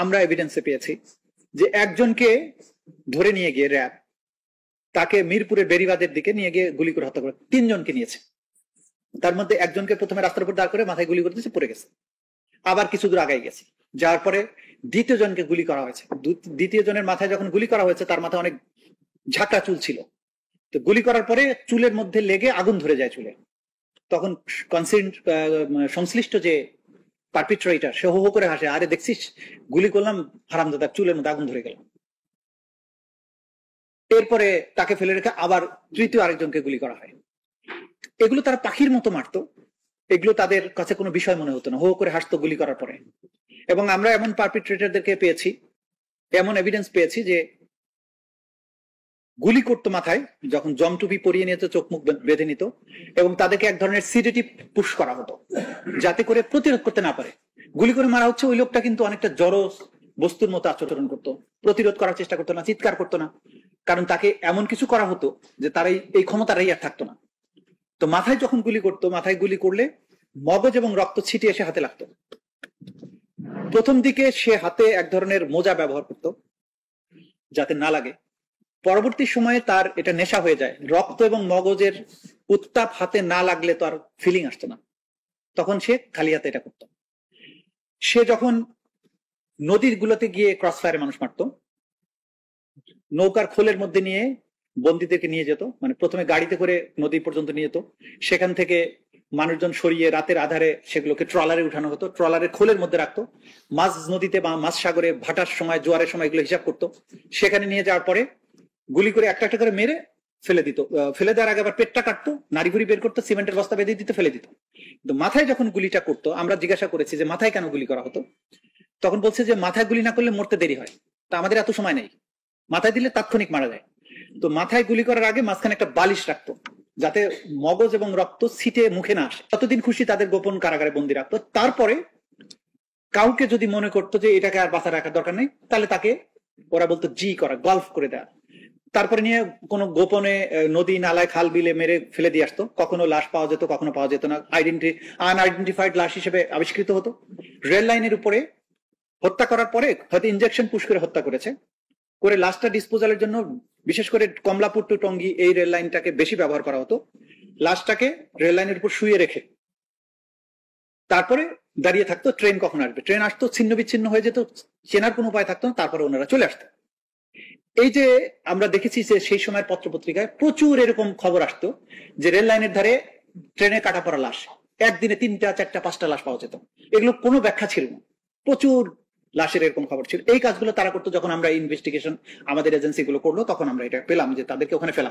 আমরা এভিডেন্সে পেয়েছি যে একজনকে ধরে নিয়ে গিয়ে র্যাব তাকে মিরপুরের বেরিবাদের দিকে নিয়ে গিয়ে গুলি করে হত্যা করে, 3 জনকে নিয়েছে। তার মধ্যে একজনকে প্রথমে রাস্তার উপর দাঁড় করে মাথায় গুলি করে দিয়েছে, পড়ে গেছে। আবার কিছু দূর আগাই গেছে, যাওয়ার পরে দ্বিতীয় জনকে গুলি করা হয়েছে। দ্বিতীয় জনের মাথায় যখন গুলি করা হয়েছে তার মাথায় অনেক ঝাঁকড়া চুল ছিল, তো গুলি করার পরে চুলের মধ্যে লেগে আগুন ধরে যায় চুলে। তখন সংশ্লিষ্ট যে পারপিট্রেটর সে হো হো করে হাসে, আরে দেখছিস গুলি করলাম হারামজাদা, চুলের মধ্যে আগুন ধরে গেল। এরপরে তাকে ফেলে রেখে আবার তৃতীয় আরেকজনকে গুলি করা হয়। এগুলো তারা পাখির মতো মারতো, এগুলো তাদের কাছে কোনো বিষয় মনে হতো না, হো করে হাসতো গুলি করার পরে। এবং আমরা এমন পারপিট্রেটরদেরকে পেয়েছি, এমন এভিডেন্স পেয়েছি যে গুলি করতো মাথায়, যখন জমটুপি পরিয়ে নিত, চোখ মুখ বেঁধে নিত, এবং তাদেরকে এক ধরনের সিডেটিভ পুশ করা হতো যাতে করে প্রতিরোধ করতে না পারে। গুলি করে মারা হচ্ছে, ওই লোকটা কিন্তু অনেকটা জড় বস্তুর মতো আচরণ করতো, প্রতিরোধ করার চেষ্টা করতো না, চিৎকার করতো না, কারণ তাকে এমন কিছু করা হতো যে তার এই ক্ষমতাটাই আর থাকতো না। তো মাথায় যখন গুলি করতো, মাথায় গুলি করলে মগজ এবং রক্ত ছিটিয়ে এসে হাতে লাগতো। প্রথম দিকে সে হাতে এক ধরনের মোজা ব্যবহার করত যাতে না লাগে, পরবর্তী সময়ে তার এটা নেশা হয়ে যায়, রক্ত এবং মগজের উত্তাপ হাতে না লাগলে তো আর ফিলিং আসতো না, তখন সে খালি হাতে এটা করত। সে যখন নদীর গুলোতে গিয়ে ক্রস ফায়ারে মানুষ মারতো, নৌকার খোলের মধ্যে নিয়ে বন্দীদেরকে নিয়ে যেত, মানে প্রথমে গাড়িতে করে নদী পর্যন্ত নিয়ে যেত, সেখান থেকে মানুষজন সরিয়ে রাতের আধারে সেগুলোকে ট্রলারে উঠানো হতো, ট্রলারের খোলের মধ্যে রাখতো, মাঝ নদীতে বা মাঝ সাগরে ভাটার সময়, জোয়ারের সময় এগুলো হিসাব করতো, সেখানে নিয়ে যাওয়ার পরে গুলি করে একটা একটা করে মেরে ফেলে দিত। ফেলে দেওয়ার আগে আবার পেটটা কাটতো, নাড়ি ভুড়ি বের করতো, সিমেন্টের বস্তা বেঁধে দিতে, ফেলে দিত। কিন্তু মাথায় যখন গুলিটা করতো, আমরা জিজ্ঞাসা করেছি যে মাথায় কেন গুলি করা হতো, তখন বলছে যে মাথায় গুলি না করলে মরতে দেরি হয়, তা আমাদের এত সময় নেই, মাথায় দিলে তাৎক্ষণিক মারা যায়। তো মাথায় গুলি করার আগে মাঝখানে একটা বালিশ রাখতো যাতে মগজ এবং রক্ত ছিটে মুখে না আসে। ততদিন খুশি তাদের গোপন কারাগারে বন্দি রাখতো। তারপরে কাউকে যদি মনে করতো যে এটাকে আর বাঁচা রাখার দরকার নেই, তাহলে তাকে ওরা বলতো জি করা, গল্ফ করে দেওয়া। তারপরে নিয়ে কোনো গোপনে নদী নালায় খাল বিলে মেরে ফেলে দিয়ে আসতো, কখনো লাশ পাওয়া যেত, কখনো পাওয়া যেত না, আনআইডেন্টিফাইড লাশ হিসেবে আবিষ্কৃত হতো। রেল লাইনের উপরে হত্যা করার পরে হয়তো ইনজেকশন পুশ করে হত্যা করেছে, করে লাশটা ডিসপোজালের জন্য বিশেষ করে কমলাপুর টু টঙ্গী এই রেল লাইনটাকে বেশি ব্যবহার করা হতো। লাশটাকে রেল লাইনের উপর শুয়ে রেখে তারপরে দাঁড়িয়ে থাকতো ট্রেন কখন আসবে, ট্রেন আসতো, ছিন্ন বিচ্ছিন্ন হয়ে যেত, চেনার কোনো উপায় থাকতো না, তারপরে ওনারা চলে আসতো। এই যে আমরা দেখেছি যে সেই সময় পত্রপত্রিকায় প্রচুর এরকম খবর আসতো যে রেল লাইনের ধারে ট্রেনে কাটা পড়া লাশ, একদিনে 3টা 4টা 5টা লাশ পাওয়া যেত, এগুলো কোনো ব্যাখ্যা ছিল না, প্রচুর লাশের এরকম খবর ছিল। এই কাজগুলো তারা করতো। যখন আমরা ইনভেস্টিগেশন আমাদের এজেন্সি গুলো করলো, তখন আমরা এটা পেলাম যে তাদেরকে ওখানে ফেলা